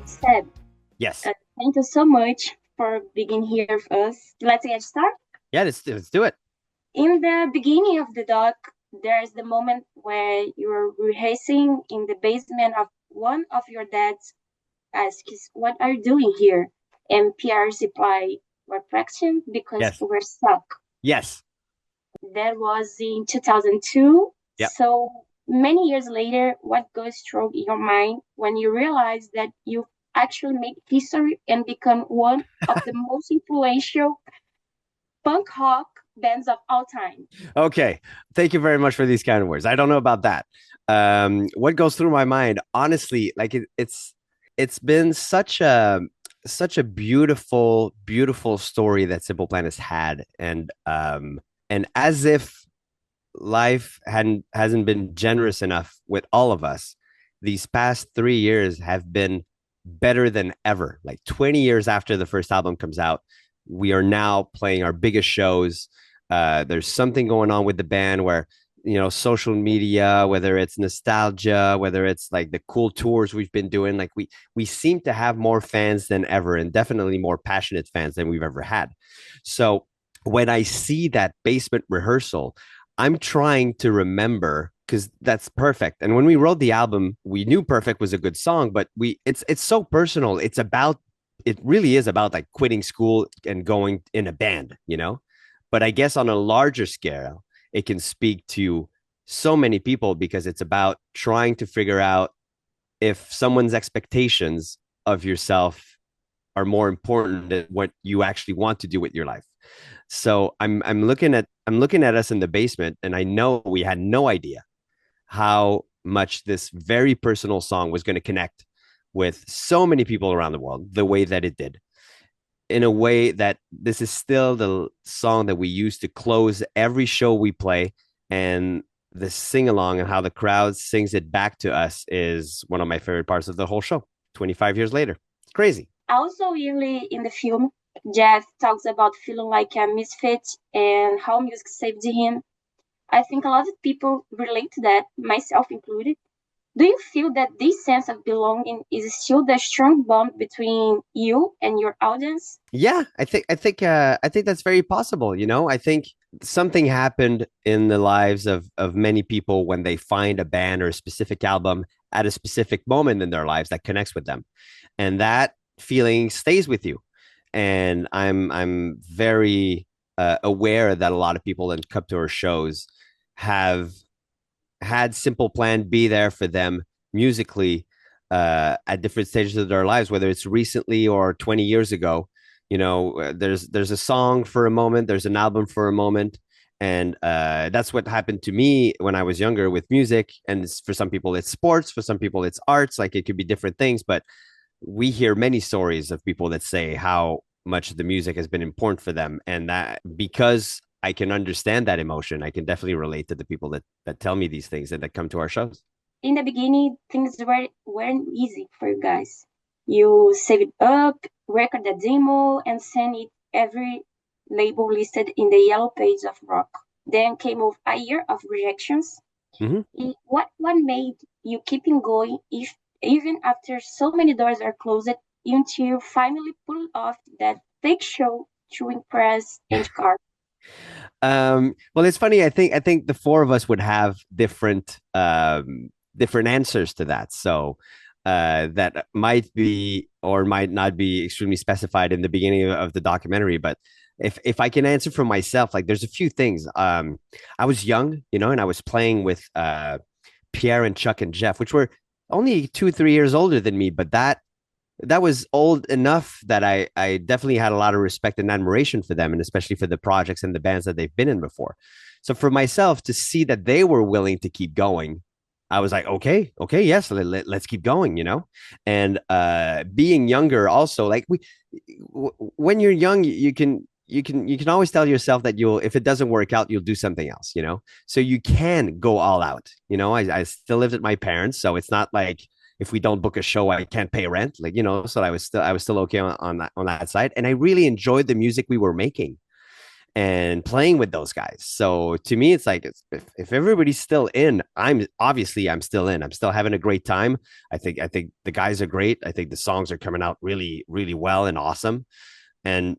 Seb, Yes. thank you so much for being here with us. Let's get started. Yeah, let's do it. In the beginning of the doc, there's the moment where you're rehearsing in the basement of one of your dads asks, "What are you doing here?" And Pierre's reply, "We're practicing because Yes. we're stuck." Yes. That was in 2002. Yep. So many years later, what goes through your mind when you realize that you actually make history and become one of the most influential punk rock bands of all time? Okay. Thank you very much for these kind of words. I don't know about that. What goes through my mind, honestly, like it's been such a beautiful story that Simple Plan has had, and as if life hasn't been generous enough with all of us, these past 3 years have been better than ever. Like 20 years after the first album comes out, we are now playing our biggest shows. There's something going on with the band where social media, whether it's nostalgia, whether it's like the cool tours we've been doing, like we seem to have more fans than ever, and definitely more passionate fans than we've ever had. So when I see that basement rehearsal, I'm trying to remember, because that's perfect. And when we wrote the album, we knew Perfect was a good song, but it's so personal. It really is about like quitting school and going in a band. But I guess on a larger scale, it can speak to so many people because it's about trying to figure out if someone's expectations of yourself are more important than what you actually want to do with your life. So I'm looking at us in the basement, and I know we had no idea how much this very personal song was going to connect with so many people around the world the way that it did. In a way that this is still the song that we use to close every show we play, and the sing along and how the crowd sings it back to us is one of my favorite parts of the whole show. 25 years later, it's crazy. Also, really, in the film, Jeff talks about feeling like a misfit and how music saved him. I think a lot of people relate to that, myself included. Do you feel that this sense of belonging is still the strong bond between you and your audience? Yeah, I think that's very possible. I think something happened in the lives of many people when they find a band or a specific album at a specific moment in their lives that connects with them, and that feeling stays with you. And I'm very aware that a lot of people in come to our shows have had Simple Plan be there for them musically at different stages of their lives, whether it's recently or 20 years ago. There's a song for a moment, there's an album for a moment, and that's what happened to me when I was younger with music. And for some people, it's sports. For some people, it's arts. Like it could be different things, but we hear many stories of people that say how much the music has been important for them, and that because I can understand that emotion, I can definitely relate to the people that tell me these things and that come to our shows. In the beginning, things weren't easy for you guys. You save it up, record the demo, and send it every label listed in the yellow page of rock. Then came off a year of rejections. Mm-hmm. What made you keeping going if even after so many doors are closed until you finally pulled off that fake show to impress and car? Well, it's funny. I think the four of us would have different answers to that. So that might be or might not be extremely specified in the beginning of the documentary. But if I can answer for myself, like there's a few things. I was young, and I was playing with Pierre and Chuck and Jeff, which were only 2 3 years older than me, but that was old enough that I definitely had a lot of respect and admiration for them, and especially for the projects and the bands that they've been in before. So for myself to see that they were willing to keep going, I was like, okay, yes, let's keep going. And being younger, also, like when you're young, you can always tell yourself that you'll, if it doesn't work out, you'll do something else. So you can go all out. I still lived at my parents, so it's not like if we don't book a show, I can't pay rent. So I was still okay on that side. And I really enjoyed the music we were making. and playing with those guys. So to me, it's like if everybody's still in, I'm still in. I'm still having a great time. I think the guys are great. I think the songs are coming out really really well and awesome. And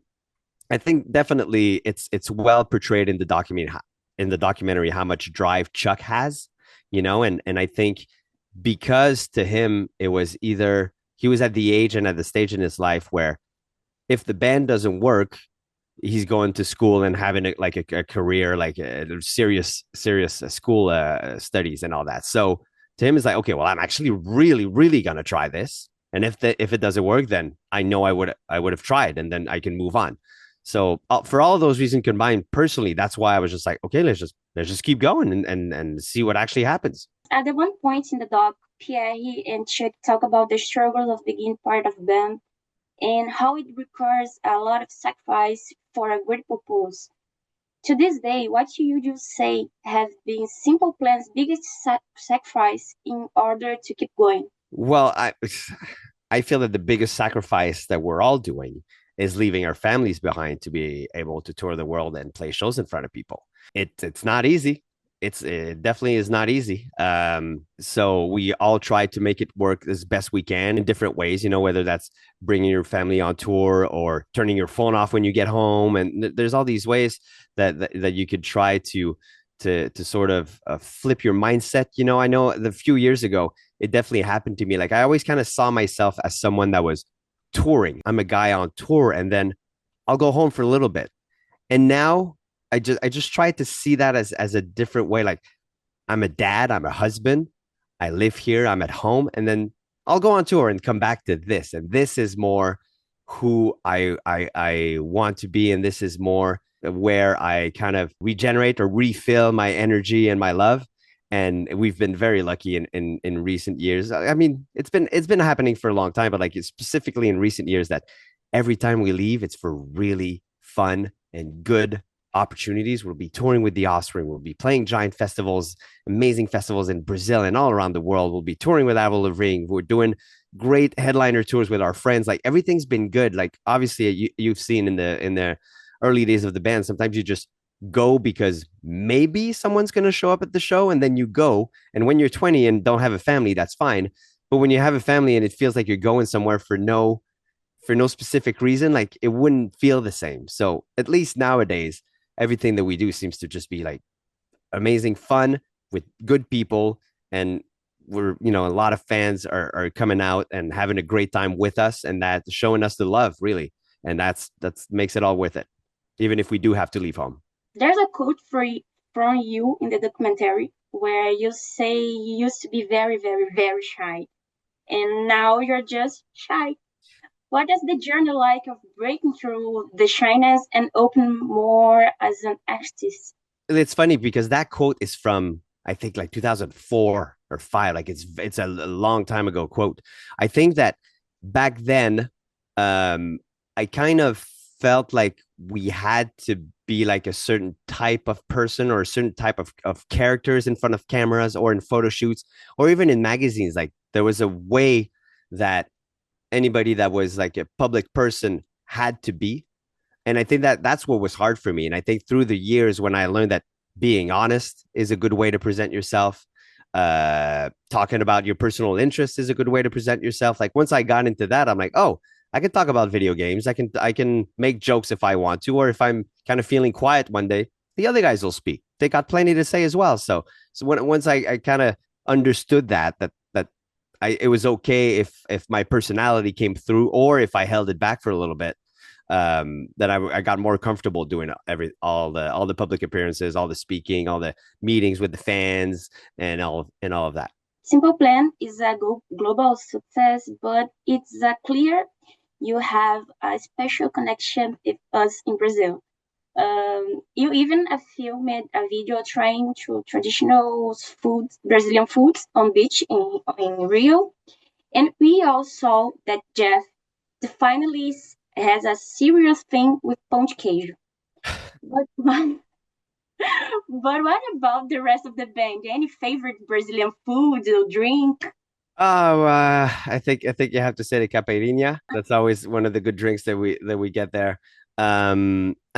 I think definitely it's well portrayed in the documentary how much drive Chuck has, and I think because to him it was either he was at the age and at the stage in his life where if the band doesn't work, he's going to school and having a career, like a serious school studies and all that. So to him, it's like, okay, well, I'm actually really, really gonna try this, and if it doesn't work, then I know I would have tried, and then I can move on. So for all of those reasons combined, personally, that's why I was just like, okay, let's just keep going and see what actually happens. At the one point in the doc, Pierre and Chuck talk about the struggles of being part of a band and how it requires a lot of sacrifice for a great purpose. To this day, what you just say have been Simple Plan's biggest sacrifice in order to keep going? Well, I feel that the biggest sacrifice that we're all doing is leaving our families behind to be able to tour the world and play shows in front of people. It's not easy. It definitely is not easy. So we all try to make it work as best we can in different ways. Whether that's bringing your family on tour or turning your phone off when you get home, and there's all these ways that you could try to sort of flip your mindset. I know a few years ago it definitely happened to me. Like I always kind of saw myself as someone that was touring. I'm a guy on tour, and then I'll go home for a little bit. And now I just try to see that as a different way. Like I'm a dad, I'm a husband, I live here, I'm at home, and then I'll go on tour and come back to this. And this is more who I want to be, and this is more where I kind of regenerate or refill my energy and my love. And we've been very lucky in recent years. I mean, it's been happening for a long time, but like specifically in recent years that every time we leave, it's for really fun and good opportunities. We'll be touring with the Offspring. We'll be playing giant festivals, amazing festivals in Brazil and all around the world. We'll be touring with Avril Lavigne. We're doing great headliner tours with our friends. Like everything's been good. Like obviously you've seen in the early days of the band, sometimes you just go because maybe someone's going to show up at the show, and then you go. And when you're 20 and don't have a family, that's fine. But when you have a family and it feels like you're going somewhere for no specific reason, like it wouldn't feel the same. So at least nowadays, everything that we do seems to just be like amazing fun with good people. And a lot of fans are coming out and having a great time with us, and that's showing us the love, really. And that's makes it all worth it, even if we do have to leave home. There's a quote from you in the documentary where you say you used to be very, very, very shy, and now you're just shy. What is the journey like of breaking through the shyness and open more as an artist? It's funny because that quote is from I think like 2004 or 5. Like it's a long time ago quote. I think that back then, I kind of felt like we had to be like a certain type of person or a certain type of characters in front of cameras or in photo shoots or even in magazines. Like there was a way that anybody that was like a public person had to be. And I think that that's what was hard for me. And I think through the years when I learned that being honest is a good way to present yourself, talking about your personal interests is a good way to present yourself. Like once I got into that, I'm like, oh, I can talk about video games. I can make jokes if I want to, or if I'm kind of feeling quiet one day, the other guys will speak. They got plenty to say as well. So once I kind of understood that it was okay if my personality came through, or if I held it back for a little bit, that I got more comfortable doing all the public appearances, all the speaking, all the meetings with the fans, and all of that. Simple Plan is a global success, but it's clear you have a special connection with us in Brazil. You even filmed a video trying to traditional foods, Brazilian foods on beach in Rio. And we all saw that Jeff, the finalist, has a serious thing with pão de queijo. But, but what about the rest of the band? Any favorite Brazilian food or drink? Oh, I think you have to say the caipirinha. That's always one of the good drinks that we get there. I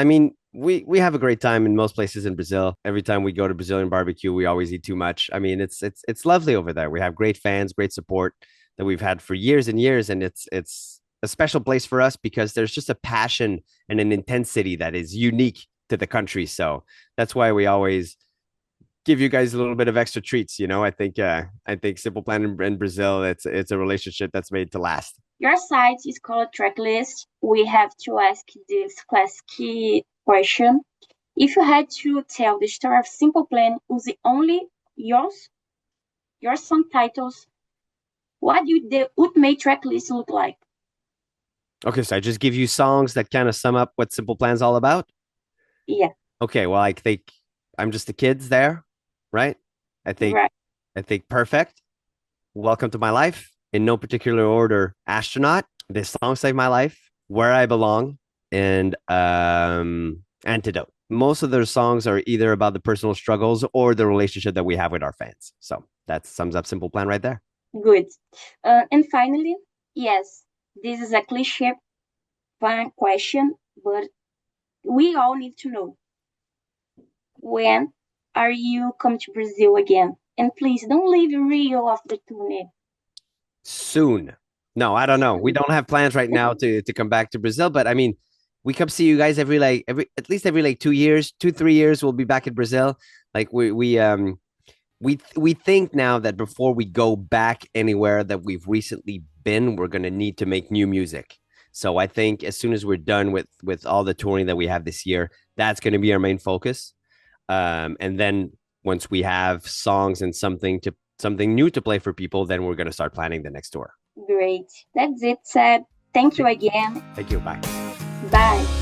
mean, we have a great time in most places in Brazil. Every time we go to Brazilian barbecue, we always eat too much. I mean, it's lovely over there. We have great fans, great support that we've had for years and years, and it's a special place for us because there's just a passion and an intensity that is unique to the country. So that's why we always give you guys a little bit of extra treats. I think Simple Plan in Brazil, it's a relationship that's made to last. Your site is called Tracklist. We have to ask this classic question. If you had to tell the story of Simple Plan using only your song titles, what would the ultimate tracklist look like? Okay, so I just give you songs that kind of sum up what Simple Plan's all about. Yeah. Okay, well, I think I'm just the kids there, right? I think Right. I think perfect. Welcome to my life. In no particular order, astronaut. This song saved my life. Where I belong and antidote. Most of their songs are either about the personal struggles or the relationship that we have with our fans. So that sums up Simple Plan right there. Good. And finally, yes, this is a cliche fun question, but we all need to know, when are you coming to Brazil again? And please don't leave Rio off the tune. Soon. No, I don't know. We don't have plans right now to come back to Brazil, but I mean, we come see you guys at least every like 2 years, 2 3 years. We'll be back in Brazil. Like we think now that before we go back anywhere that we've recently been, we're gonna need to make new music. So I think as soon as we're done with all the touring that we have this year, that's gonna be our main focus. And then once we have songs and something new to play for people, then we're gonna start planning the next tour. Great. That's it, Seb. Thank you again. Thank you. Bye. Bye.